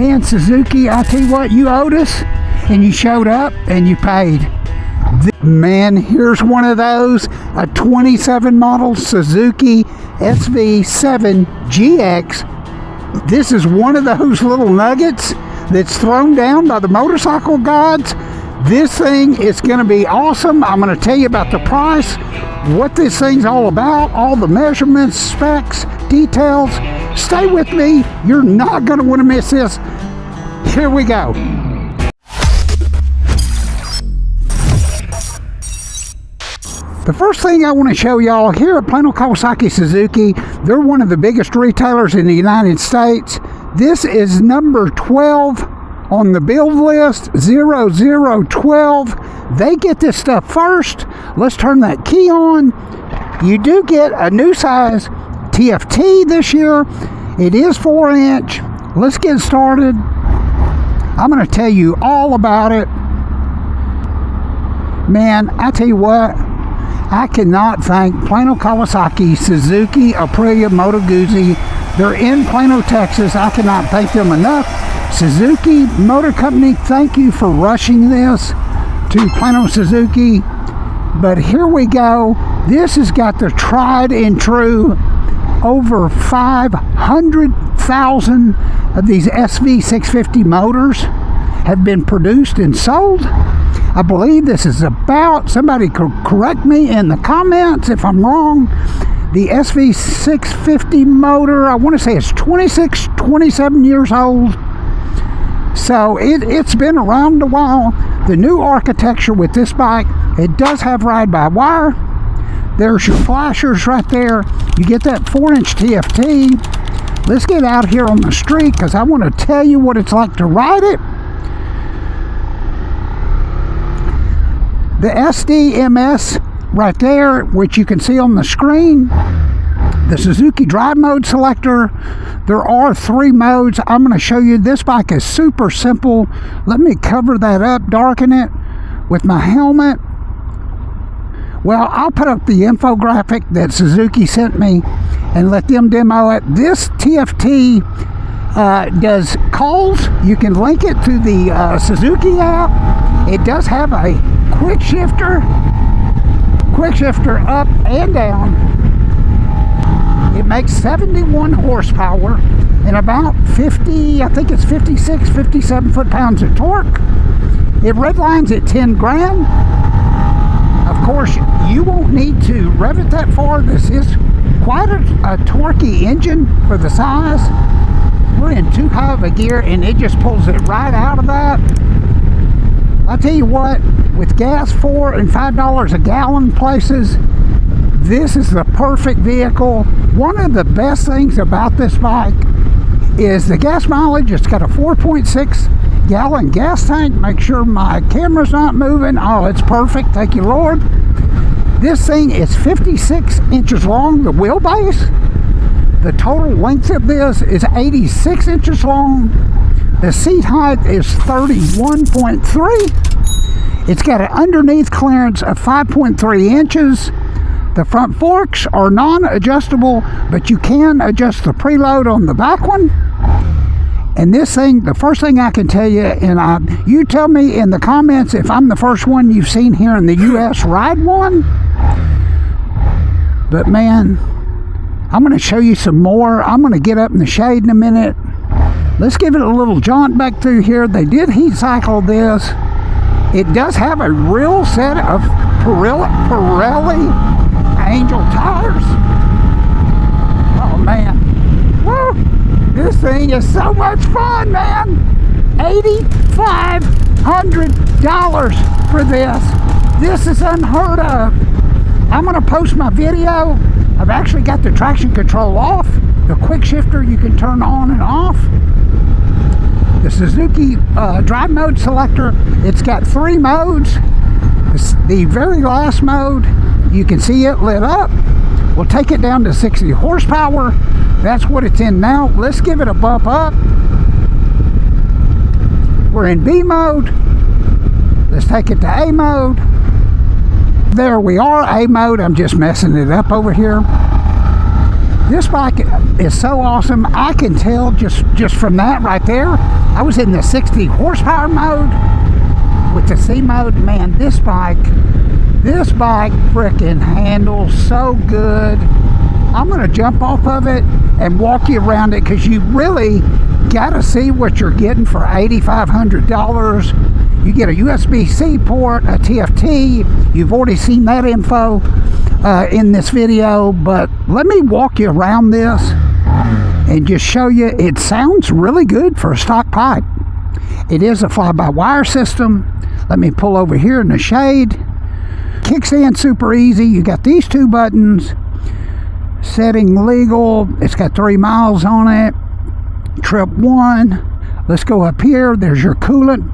Man, Suzuki, I tell you what, you owed us, and you showed up, and you paid. Man, here's one of those, a 27 model Suzuki SV-7 GX. This is one of those little nuggets that's thrown down by the motorcycle gods. This thing is going to be awesome. I'm going to tell you about the price, what this thing's all about, all the measurements, specs, details. Stay with me. You're not going to want to miss this. Here we go. The first thing I want to show y'all here at Plano Kawasaki Suzuki, they're one of the biggest retailers in the United States. This is number 12 on the build list, 0012. They get this stuff first. Let's turn that key on. You do get a new size TFT this year. It is 4-inch. Let's get started. I'm going to tell you all about it. Man, I tell you what, I cannot thank Plano Kawasaki, Suzuki, Aprilia, Moto Guzzi. They're in Plano, Texas. I cannot thank them enough. Suzuki Motor Company, thank you for rushing this to Plano Suzuki. But here we go. This has got the tried and true over 500,000 of these SV650 motors have been produced and sold. I believe this is about, somebody could correct me in the comments if I'm wrong, the SV650 motor, I want to say it's 26, 27 years old. So it's been around a while. The new architecture with this bike, it does have ride-by-wire. There's your flashers right there. You get that 4-inch TFT. Let's get out here on the street because I want to tell you what it's like to ride it. The SDMS right there, which you can see on the screen. The Suzuki drive mode selector. There are 3 modes. I'm going to show you. This bike is super simple. Let me cover that up, darken it with my helmet. Well, I'll put up the infographic that Suzuki sent me and let them demo it. This TFT does calls. You can link it to the Suzuki app. It does have a quick shifter up and down. It makes 71 horsepower and about 50, I think it's 56, 57 foot-pounds of torque. It redlines at 10 grand. Of course, you won't need to rev it that far. This is quite a torquey engine for the size. We're in too high of a gear and it just pulls it right out of that. I'll tell you what, with gas $4 and $5 a gallon places, this is the perfect vehicle. One of the best things about this bike is the gas mileage. It's got a 4.6 gallon gas tank. Make sure my camera's not moving. Oh, it's perfect. Thank you, Lord. This thing is 56 inches long, the wheelbase. The total length of this is 86 inches long. The seat height is 31.3. It's got an underneath clearance of 5.3 inches. The front forks are non-adjustable, but you can adjust the preload on the back one. And this thing, the first thing I can tell you, and you tell me in the comments if I'm the first one you've seen here in the U.S. ride one. But man, I'm going to show you some more. I'm going to get up in the shade in a minute. Let's give it a little jaunt back through here. They did heat cycle this. It does have a real set of Pirelli Angel tires. Oh man, woo! This thing is so much fun, man. $8,500 for this. This is unheard of. I'm gonna post my video. I've actually got the traction control off. The quick shifter you can turn on and off. The Suzuki drive mode selector, it's got 3 modes. The very last mode, you can see it lit up. We'll take it down to 60 horsepower. That's what it's in now. Let's give it a bump up. We're in B mode. Let's take it to A mode. There we are, A mode. I'm just messing it up over here. This bike is so awesome. I can tell just from that right there. I was in the 60 horsepower mode with the C mode. Man, this bike freaking handles so good. I'm going to jump off of it and walk you around it, because you really got to see what you're getting for $8,500. You get a USB-C port, a TFT. You've already seen that info in this video, but let me walk you around this and just show you. It sounds really good for a stock bike. It is a fly-by-wire system. Let me pull over here in the shade. Kickstand super easy. You got these two buttons. Setting legal. It's got 3 miles on it. Trip 1. Let's go up here. There's your coolant.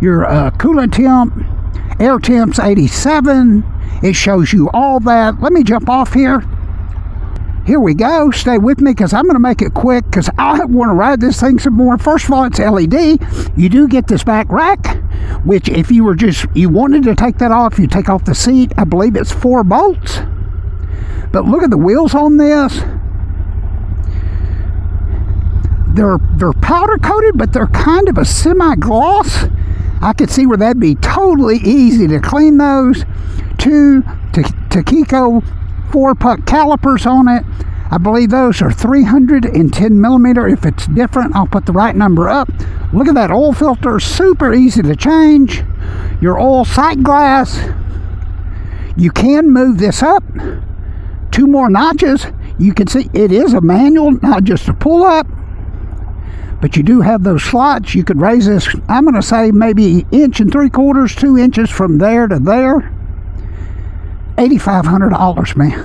Your coolant temp. Air temp's 87. It shows you all that. Let me jump off here. Here we go. Stay with me, because I'm going to make it quick, because I want to ride this thing some more. First of all, it's LED. You do get this back rack, which if you wanted to take that off, you take off the seat. I believe it's 4 bolts. But look at the wheels on this. They're powder coated, but they're kind of a semi-gloss. I could see where that'd be totally easy to clean those. 2 Takiko 4-puck calipers on it. I believe those are 310 millimeter. If it's different, I'll put the right number up. Look at that oil filter, super easy to change. Your oil sight glass. You can move this up 2 more notches. You can see it is a manual, not just a pull up, but you do have those slots. You could raise this, I'm going to say maybe 1 3/4, 2 inches from there to there. $8,500, man.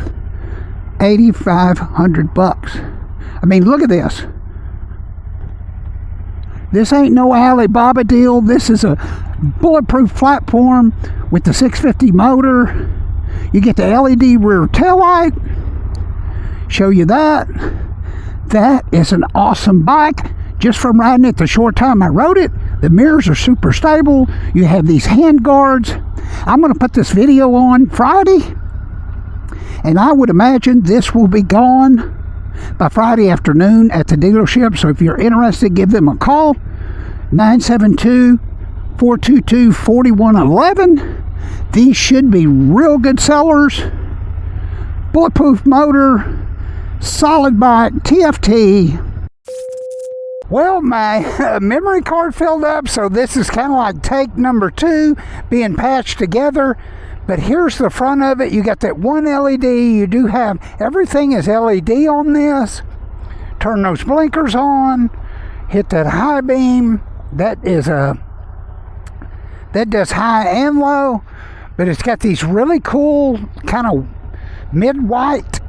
$8,500. I mean, look at this. This ain't no Alibaba deal. This is a bulletproof platform with the 650 motor. You get the LED rear taillight. Show you that. That is an awesome bike. Just from riding it the short time I rode it, the mirrors are super stable. You have these hand guards. I'm going to put this video on Friday, and I would imagine this will be gone by Friday afternoon at the dealership. So if you're interested, give them a call. 972-422-4111. These should be real good sellers. Bulletproof motor, solid bike, TFT. Well, my memory card filled up, so this is kind of like take number 2 being patched together. But here's the front of it. You got that one LED. You do have, everything is LED on this. Turn those blinkers on. Hit that high beam. That does high and low. But it's got these really cool kind of mid-white,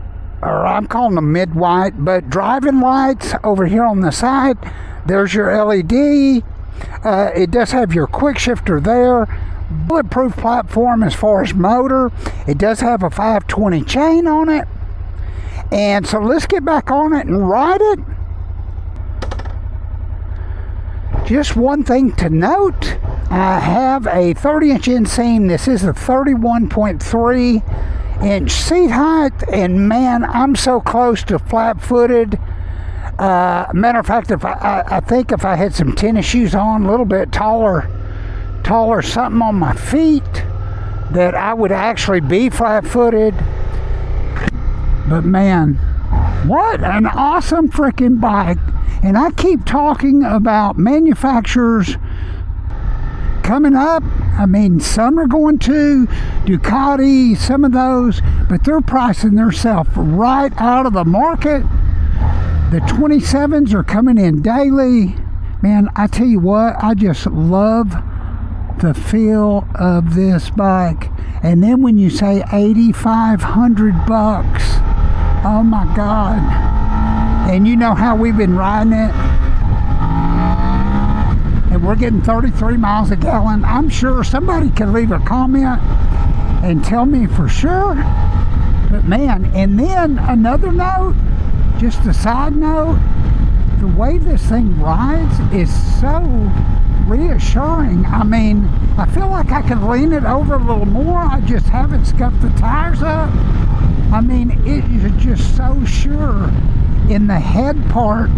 or I'm calling them mid-white, but driving lights over here on the side. There's your LED. It does have your quick shifter there. Bulletproof platform as far as motor. It does have a 520 chain on it. And so let's get back on it and ride it. Just one thing to note, I have a 30-inch inseam. This is a 31.3 inch seat height, and man, I'm so close to flat-footed. Matter of fact, if I think if I had some tennis shoes on, a little bit taller something on my feet, that I would actually be flat-footed. But man, what an awesome freaking bike. And I keep talking about manufacturers coming up. I mean, some are going to Ducati, some of those, but they're pricing themselves right out of the market. The 27s are coming in daily. Man, I tell you what, I just love the feel of this bike. And then when you say $8,500, oh my God. And you know how we've been riding it, and we're getting 33 miles a gallon. I'm sure somebody can leave a comment and tell me for sure. But man, and then another note, just a side note, the way this thing rides is so reassuring. I mean, I feel like I can lean it over a little more. I just haven't scuffed the tires up. I mean, it is just so sure in the head part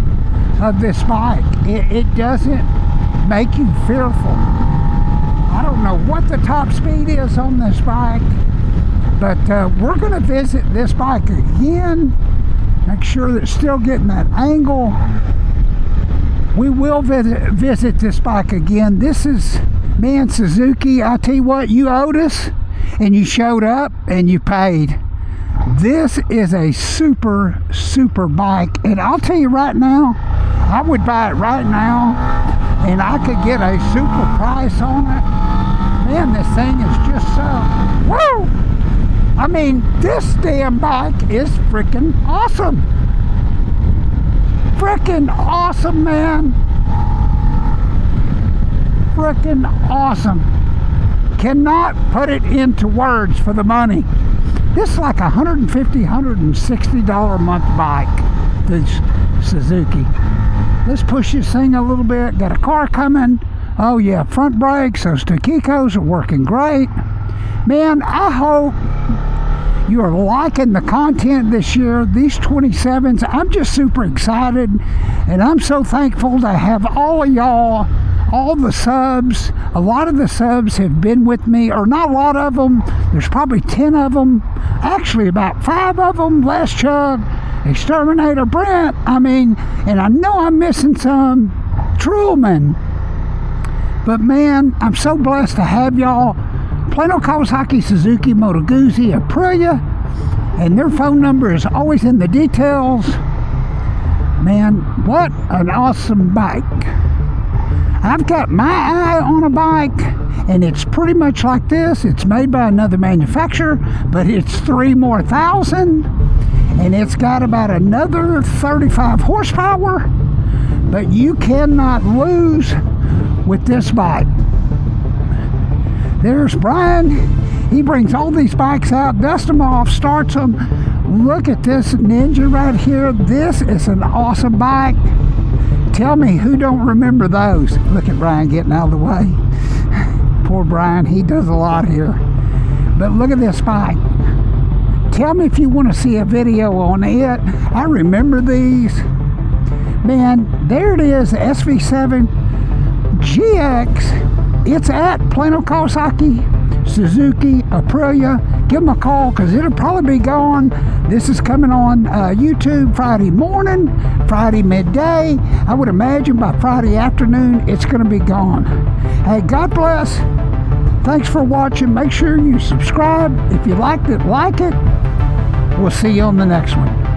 of this bike. It doesn't make you fearful. I don't know what the top speed is on this bike, but we're going to visit this bike again. Make sure that it's still getting that angle. We will visit this bike again. This is, man, Suzuki, I tell you what, you owed us and you showed up and you paid. This is a super, super bike, and I'll tell you right now, I would buy it right now and I could get a super price on it. Man, this thing is just so, woo! I mean, this damn bike is freaking awesome. Freaking awesome, man. Freaking awesome. Cannot put it into words for the money. This is like a $150, $160 a month bike, this Suzuki. Let's push this thing a little bit. Got a car coming. Oh yeah, front brakes, those Takikos are working great. Man, I hope you are liking the content this year. These 27s, I'm just super excited, and I'm so thankful to have all of y'all, all the subs. A lot of the subs have been with me, or not a lot of them. There's probably 10 of them. Actually, about 5 of them. Les Chug, Exterminator, Brent. I mean, and I know I'm missing some. Truman. But man, I'm so blessed to have y'all. Plano, Kawasaki, Suzuki, Moto Guzzi, Aprilia, and their phone number is always in the details. Man, what an awesome bike. I've got my eye on a bike, and it's pretty much like this. It's made by another manufacturer, but it's 3,000 more, and it's got about another 35 horsepower, but you cannot lose with this bike. There's Brian. He brings all these bikes out, dusts them off, starts them. Look at this Ninja right here. This is an awesome bike. Tell me who don't remember those. Look at Brian getting out of the way. Poor Brian, he does a lot here. But look at this bike. Tell me if you want to see a video on it. I remember these. Man, there it is, SV-7 GX. It's at Plano, Kawasaki, Suzuki, Aprilia. Give them a call because it'll probably be gone. This is coming on YouTube Friday morning, Friday midday. I would imagine by Friday afternoon it's going to be gone. Hey, God bless. Thanks for watching. Make sure you subscribe. If you liked it, like it. We'll see you on the next one.